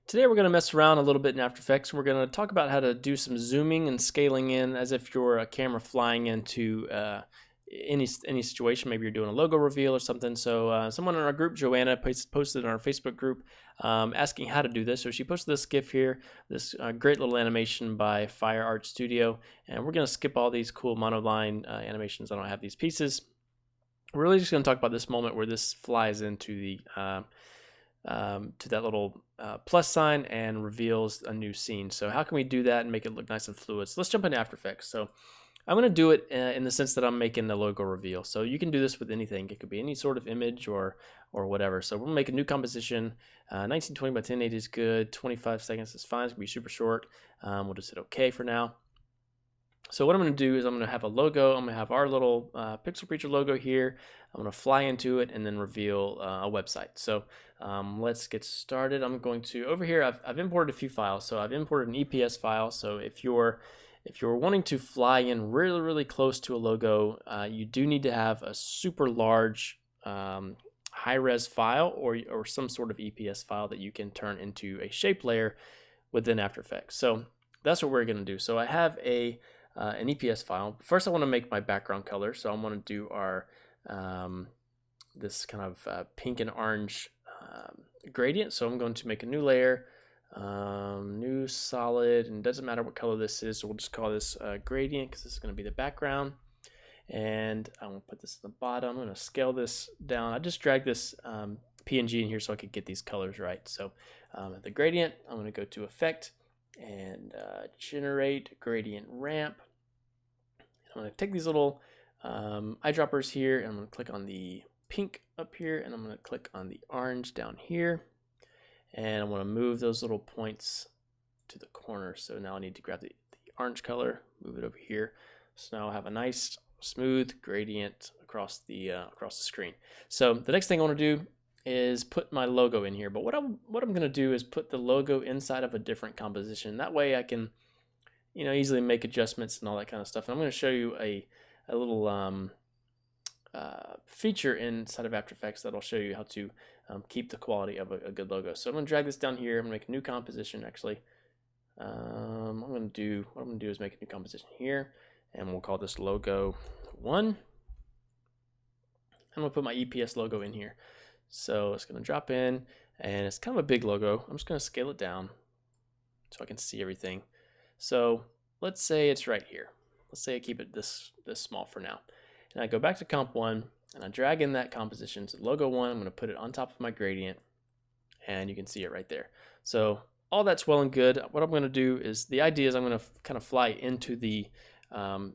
Today we're going to mess around a little bit in After Effects. We're going to talk about how to do some zooming and scaling in as if you're a camera flying into any situation. Maybe you're doing a logo reveal or something. So someone in our group, Joanna, posted in our Facebook group asking how to do this. So she posted this GIF here, this great little animation by Fire Art Studio. And we're going to skip all these cool monoline animations. I don't have these pieces. We're really just going to talk about this moment where this flies into the to that little plus sign and reveals a new scene. So how can we do that and make it look nice and fluid? So let's jump into After Effects. So I'm going to do it in the sense that I'm making the logo reveal. So you can do this with anything. It could be any sort of image or whatever. So we're going to make a new composition. 1920 by 1080 is good. 25 seconds is fine. It's going to be super short. We'll just hit OK for now. So what I'm going to do is I'm going to have a logo. I'm going to have our little Pixel Preacher logo here. I'm going to fly into it and then reveal a website. So let's get started. I'm going to, over here, I've imported a few files. So I've imported an EPS file. So if you're wanting to fly in really, really close to a logo, you do need to have a super large high-res file or some sort of EPS file that you can turn into a shape layer within After Effects. So that's what we're going to do. So I have an EPS file. First, I want to make my background color. So I want to do our this kind of pink and orange gradient. So I'm going to make a new layer, new solid, and it doesn't matter what color this is. So we'll just call this gradient because this is going to be the background. And I'm going to put this at the bottom. I'm going to scale this down. I just dragged this PNG in here so I could get these colors right. So the gradient, I'm going to go to Effect and Generate Gradient Ramp. I'm going to take these little eyedroppers here, and I'm going to click on the pink up here, and I'm going to click on the orange down here, and I want to move those little points to the corner. So now I need to grab the orange color, move it over here. So now I have a nice smooth gradient across the screen. So the next thing I want to do is put my logo in here, but what I'm going to do is put the logo inside of a different composition. That way I can easily make adjustments and all that kind of stuff. And I'm going to show you a little feature inside of After Effects that'll show you how to keep the quality of a good logo. So I'm going to drag this down here. I'm going to make a new composition actually. What I'm going to do is make a new composition here, and we'll call this logo 1. I'm going to put my EPS logo in here. So it's going to drop in, and it's kind of a big logo. I'm just going to scale it down so I can see everything. So let's say it's right here. Let's say I keep it this small for now. And I go back to Comp 1, and I drag in that composition. So logo 1, I'm going to put it on top of my gradient, and you can see it right there. So all that's well and good. What I'm going to do is, the idea is I'm going to kind of fly into the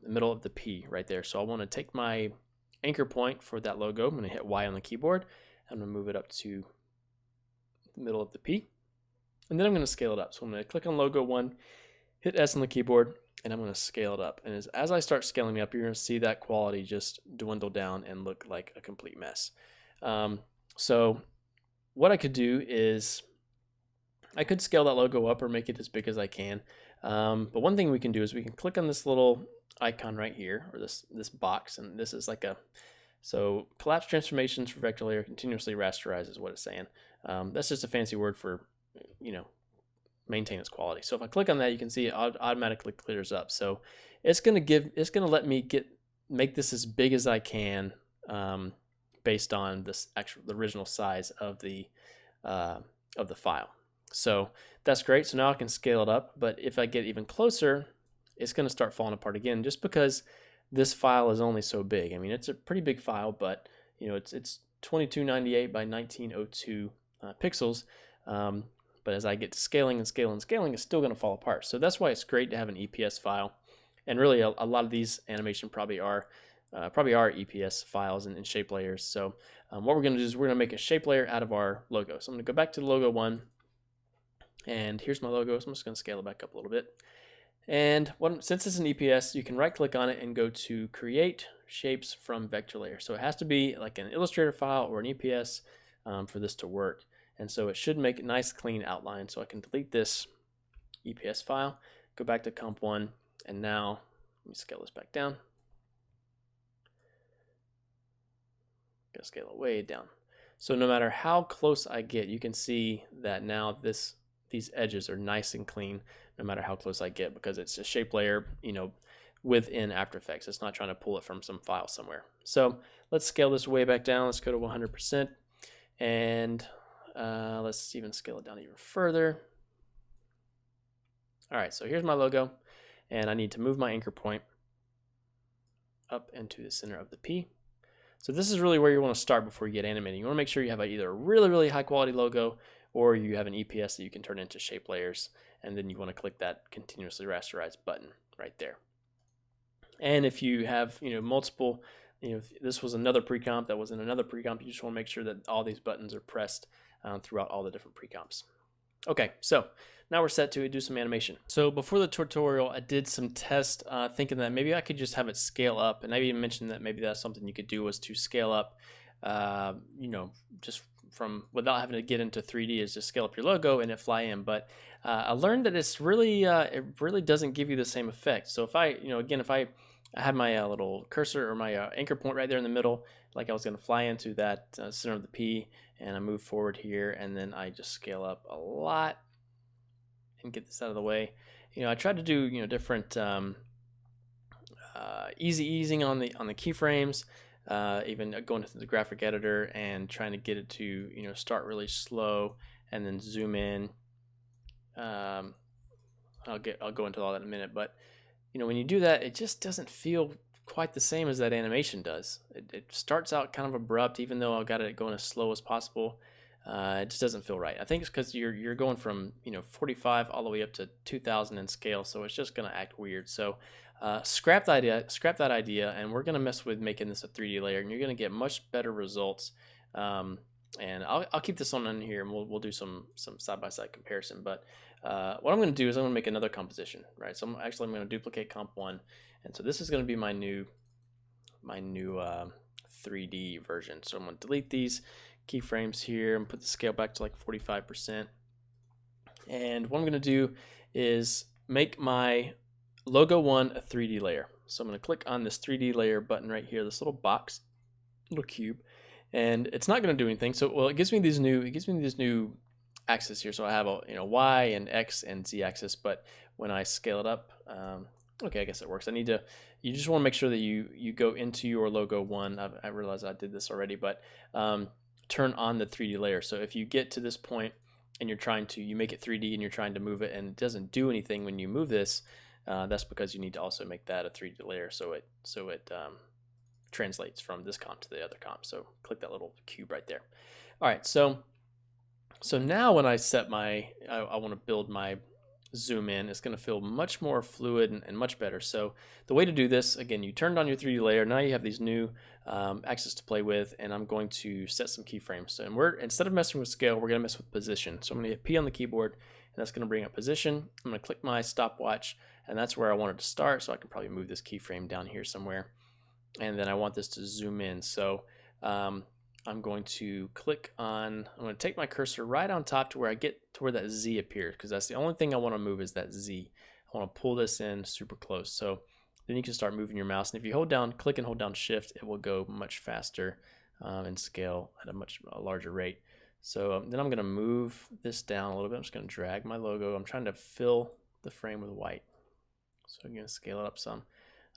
middle of the P right there. So I want to take my anchor point for that logo. I'm going to hit Y on the keyboard. I'm going to move it up to the middle of the P. And then I'm going to scale it up. So I'm going to click on logo 1, hit S on the keyboard, and I'm going to scale it up. And as I start scaling it up, you're going to see that quality just dwindle down and look like a complete mess. So what I could do is I could scale that logo up or make it as big as I can. But one thing we can do is we can click on this little icon right here, or this box, and this is like so collapse transformations for vector layer continuously rasterize is what it's saying. That's just a fancy word for, maintain its quality. So if I click on that, you can see it automatically clears up. So it's going to let me make this as big as I can based on the original size of the file. So that's great. So now I can scale it up, but if I get even closer, it's going to start falling apart again, just because this file is only so big. I mean, it's a pretty big file, but it's 2298 by 1902 pixels. But as I get to scaling and scaling and scaling, it's still going to fall apart. So that's why it's great to have an EPS file. And really, a lot of these animation probably are EPS files and shape layers. So what we're going to do is we're going to make a shape layer out of our logo. So I'm going to go back to the logo 1, and here's my logo. So I'm just going to scale it back up a little bit. And since it's an EPS, you can right-click on it and go to Create Shapes from Vector Layer. So it has to be like an Illustrator file or an EPS for this to work. And so it should make a nice clean outline. So I can delete this EPS file, go back to Comp 1, and now let me scale this back down. Gotta scale it way down. So no matter how close I get, you can see that now these edges are nice and clean no matter how close I get, because it's a shape layer, within After Effects. It's not trying to pull it from some file somewhere. So let's scale this way back down. Let's go to 100%, and let's even scale it down even further. All right, so here's my logo, and I need to move my anchor point up into the center of the P. So this is really where you want to start before you get animating. You want to make sure you have either a really, really high quality logo, or you have an EPS that you can turn into shape layers, and then you want to click that continuously rasterize button right there. And if you have multiple, if this was another pre-comp that was in another pre-comp, you just want to make sure that all these buttons are pressed throughout all the different pre-comps. Okay, so now we're set to do some animation. So before the tutorial, I did some tests thinking that maybe I could just have it scale up, and I even mentioned that maybe that's something you could do, was to scale up, just from without having to get into 3D, is just scale up your logo and it fly in. But I learned that it's really it really doesn't give you the same effect. So if I again, if I had my little cursor or my anchor point right there in the middle, like I was going to fly into that center of the P, and I move forward here, and then I just scale up a lot and get this out of the way. I tried to do different easy easing on the keyframes, even going into the graphic editor and trying to get it to start really slow and then zoom in. I'll go into all that in a minute, but when you do that, it just doesn't feel quite the same as that animation does. It starts out kind of abrupt, even though I've got it going as slow as possible. It just doesn't feel right. I think it's because you're going from 45 all the way up to 2000 in scale, so it's just going to act weird. So scrap that idea, and we're going to mess with making this a 3D layer, and you're going to get much better results. And I'll keep this on in here, and we'll do some side-by-side comparison. But what I'm going to do is I'm going to make another composition, right? So I'm going to duplicate comp 1, and so this is going to be my new 3D version. So I'm going to delete these keyframes here and put the scale back to like 45%. And what I'm going to do is make my logo 1 a 3D layer. So I'm going to click on this 3D layer button right here, this little box, little cube, and it's not going to do anything. So it gives me these new axes here. So I have a Y and X and Z axis, but when I scale it up, okay, I guess it works. You just want to make sure that you go into your logo 1. I realize I did this already, but turn on the 3D layer. So if you get to this point and you make it 3D and you're trying to move it and it doesn't do anything when you move this, that's because you need to also make that a 3D layer so it translates from this comp to the other comp. So click that little cube right there. All right, so now when I set I want to build my zoom in, it's going to feel much more fluid and much better. So the way to do this, again, you turned on your 3D layer. Now you have these new axes to play with, and I'm going to set some keyframes. And instead of messing with scale, we're going to mess with position. So I'm going to hit P on the keyboard, and that's going to bring up position. I'm going to click my stopwatch, and that's where I want it to start. So I can probably move this keyframe down here somewhere. And then I want this to zoom in. So I'm going to I'm going to take my cursor right on top to where I get to where that Z appears, because that's the only thing I want to move is that Z. I want to pull this in super close. So then you can start moving your mouse, and if you click and hold down Shift, it will go much faster and scale at a larger rate. So then I'm going to move this down a little bit. I'm just going to drag my logo. I'm trying to fill the frame with white. So I'm going to scale it up some.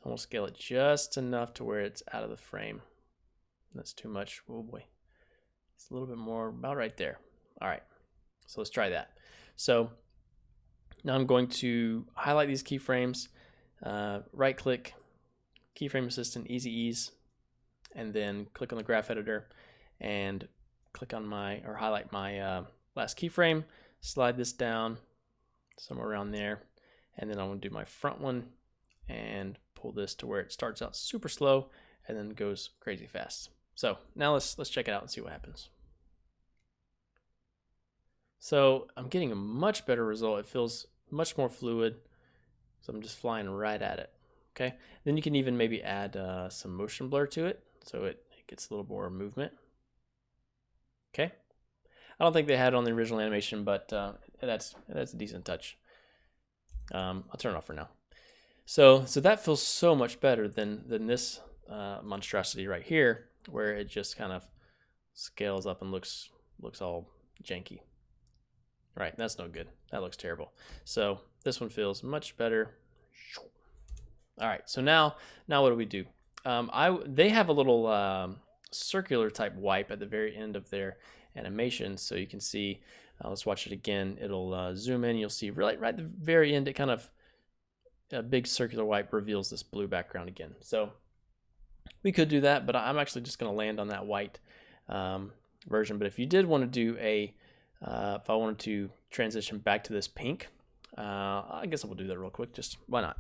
I want to scale it just enough to where it's out of the frame. That's too much. Oh boy. It's a little bit more, about right there. All right. So let's try that. So now I'm going to highlight these keyframes, right click, keyframe assistant, easy ease, and then click on the graph editor and click on highlight my last keyframe, slide this down somewhere around there, and then I'm going to do my front one and pull this to where it starts out super slow and then goes crazy fast. So now let's check it out and see what happens. So I'm getting a much better result. It feels much more fluid. So I'm just flying right at it. Okay. Then you can even maybe add some motion blur to it, so it gets a little more movement. Okay. I don't think they had it on the original animation, but that's a decent touch. I'll turn it off for now. So that feels so much better than this monstrosity right here, where it just kind of scales up and looks all janky. Right, that's no good. That looks terrible. So this one feels much better. All right, so now what do we do? They have a little circular type wipe at the very end of their animation, so you can see. Let's watch it again. It'll zoom in. You'll see right at the very end. It kind of a big circular wipe reveals this blue background again. So we could do that, but I'm actually just going to land on that white version. But if you did want to do if I wanted to transition back to this pink, I guess I will do that real quick. Just why not?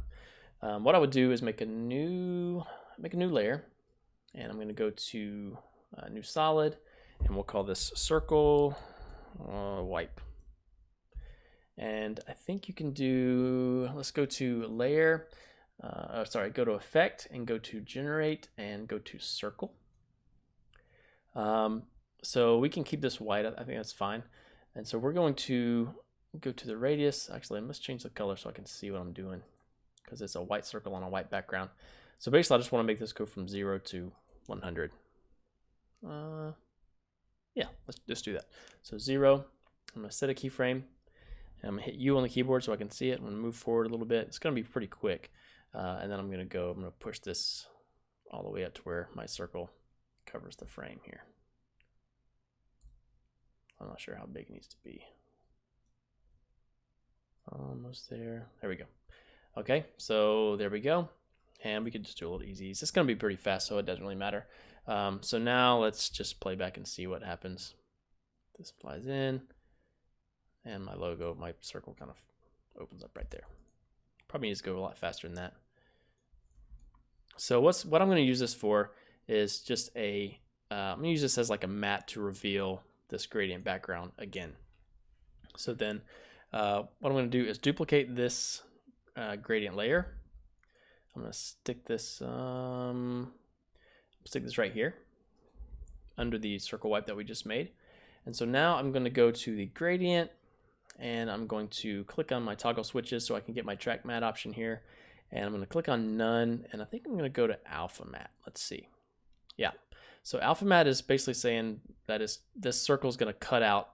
What I would do is make a new layer, and I'm going to go to new solid, and we'll call this circle wipe. And I think you can do, let's go to layer, go to effect and go to generate and go to circle. So we can keep this white. I think that's fine. And so we're going to go to the radius. Actually, I must change the color so I can see what I'm doing, because it's a white circle on a white background. So basically, I just want to make this go from 0 to 100. Yeah, let's just do that. So 0, I'm going to set a keyframe. I'm going to hit U on the keyboard so I can see it. I'm going to move forward a little bit. It's going to be pretty quick. And then I'm going to push this all the way up to where my circle covers the frame here. I'm not sure how big it needs to be. Almost there. There we go. Okay, so there we go. And we could just do a little easy. It's going to be pretty fast, so it doesn't really matter. So now let's just play back and see what happens. This flies in, and my logo, my circle kind of opens up right there. Probably needs to go a lot faster than that. So what I'm going to use this for is just I'm going to use this as like a matte to reveal this gradient background again. So then what I'm going to do is duplicate this gradient layer. I'm going to stick this right here under the circle wipe that we just made. And so now I'm going to go to the gradient, and I'm going to click on my toggle switches so I can get my track matte option here. And I'm going to click on none, and I think I'm going to go to alpha matte. Let's see. Yeah. So alpha matte is basically saying that this circle is going to cut out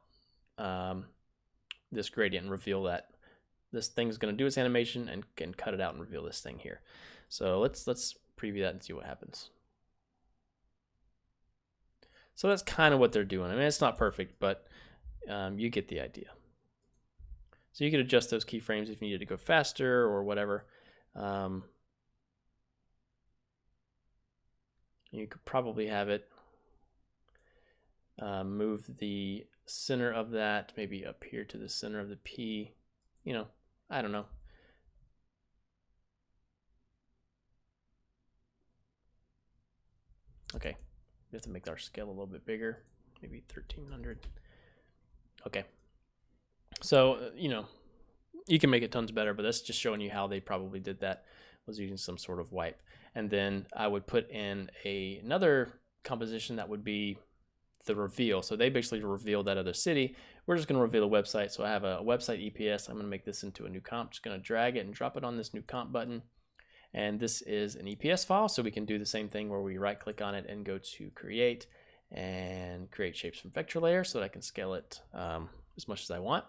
this gradient and reveal that this thing is going to do its animation and can cut it out and reveal this thing here. So let's preview that and see what happens. So that's kind of what they're doing. I mean, it's not perfect, but you get the idea. So you could adjust those keyframes if you needed to go faster or whatever. You could probably have it move the center of that maybe up here to the center of the P. You know, I don't know. Okay, we have to make our scale a little bit bigger, maybe 1300. Okay, so you know, you can make it tons better, but that's just showing you how they probably did that, was using some sort of wipe. And then I would put in another composition that would be the reveal. So they basically reveal that other city. We're just going to reveal a website. So I have a website EPS. I'm going to make this into a new comp. Just going to drag it and drop it on this new comp button. And this is an EPS file, so we can do the same thing where we right click on it and go to create and create shapes from vector layer so that I can scale it as much as I want.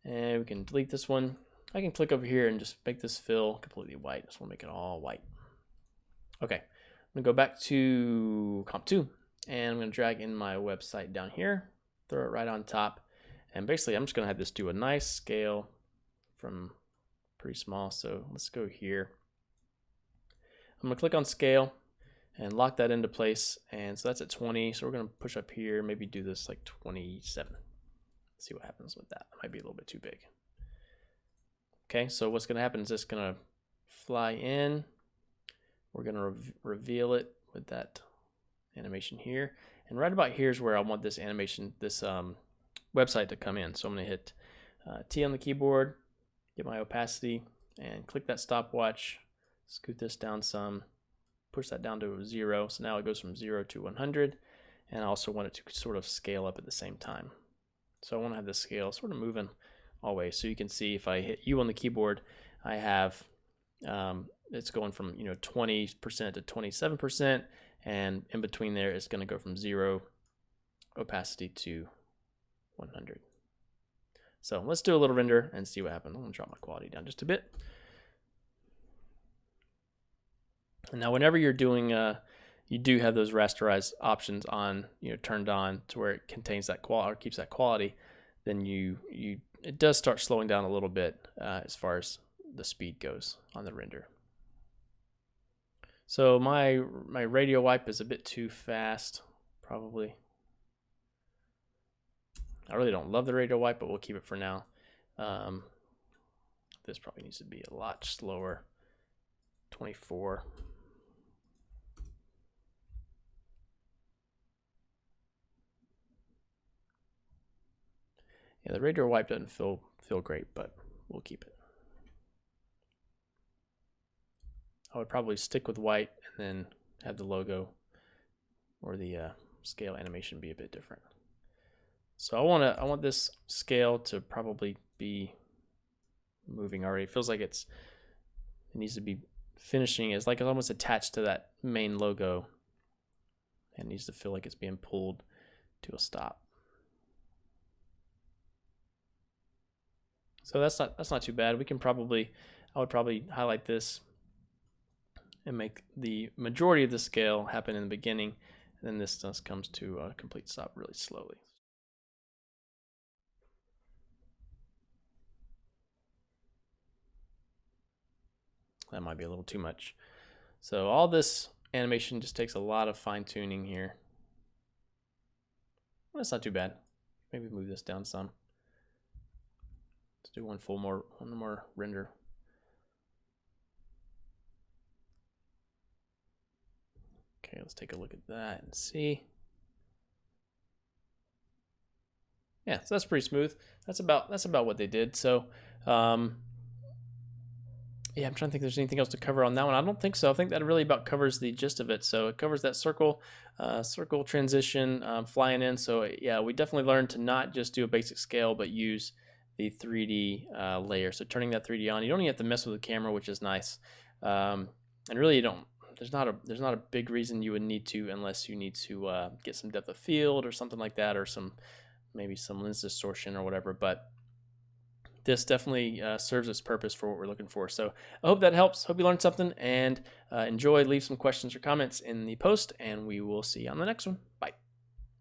And we can delete this one. I can click over here and just make this fill completely white. I just want to make it all white. Okay, I'm gonna go back to comp 2 and I'm gonna drag in my website down here, throw it right on top. And basically I'm just gonna have this do a nice scale from pretty small. So let's go here. I'm gonna click on scale and lock that into place. And so that's at 20. So we're gonna push up here, maybe do this like 27. See what happens with that. It might be a little bit too big. Okay, so what's gonna happen is it's gonna fly in. We're gonna reveal it with that animation here. And right about here is where I want this animation, this website to come in. So I'm gonna hit T on the keyboard, get my opacity, and click that stopwatch, scoot this down some, push that down to 0. So now it goes from 0 to 100. And I also want it to sort of scale up at the same time. So I want to have this scale sort of moving always. So you can see if I hit U on the keyboard, I have it's going from 20% to 27%, and in between there it's going to go from 0 opacity to 100. So let's do a little render and see what happens. I'm gonna drop my quality down just a bit. And now whenever you're doing, you do have those rasterize options on, turned on to where it contains that quality or keeps that quality, then it does start slowing down a little bit as far as the speed goes on the render. So my radio wipe is a bit too fast, probably. I really don't love the radio wipe, but we'll keep it for now. This probably needs to be a lot slower. 24. Yeah, the radio wipe doesn't feel great, but we'll keep it. I would probably stick with white and then have the logo or the scale animation be a bit different. So I want this scale to probably be moving already. It feels like it needs to be finishing. It's like it's almost attached to that main logo. It needs to feel like it's being pulled to a stop. So that's not too bad. I would probably highlight this and make the majority of the scale happen in the beginning, and then this just comes to a complete stop really slowly. That might be a little too much. So all this animation just takes a lot of fine tuning here. That's not too bad. Maybe move this down some. Let's do one more render. Okay, let's take a look at that and see. Yeah, so that's pretty smooth. That's about what they did. So, yeah, I'm trying to think if there's anything else to cover on that one. I don't think so. I think that really about covers the gist of it. So it covers that circle transition, flying in. So yeah, we definitely learned to not just do a basic scale, but use the 3D layer. So turning that 3D on, you don't even have to mess with the camera, which is nice. And really, you don't. There's not a big reason you would need to, unless you need to get some depth of field or something like that, or maybe some lens distortion or whatever. But this definitely serves its purpose for what we're looking for. So I hope that helps. Hope you learned something, and enjoy. Leave some questions or comments in the post, and we will see you on the next one. Bye.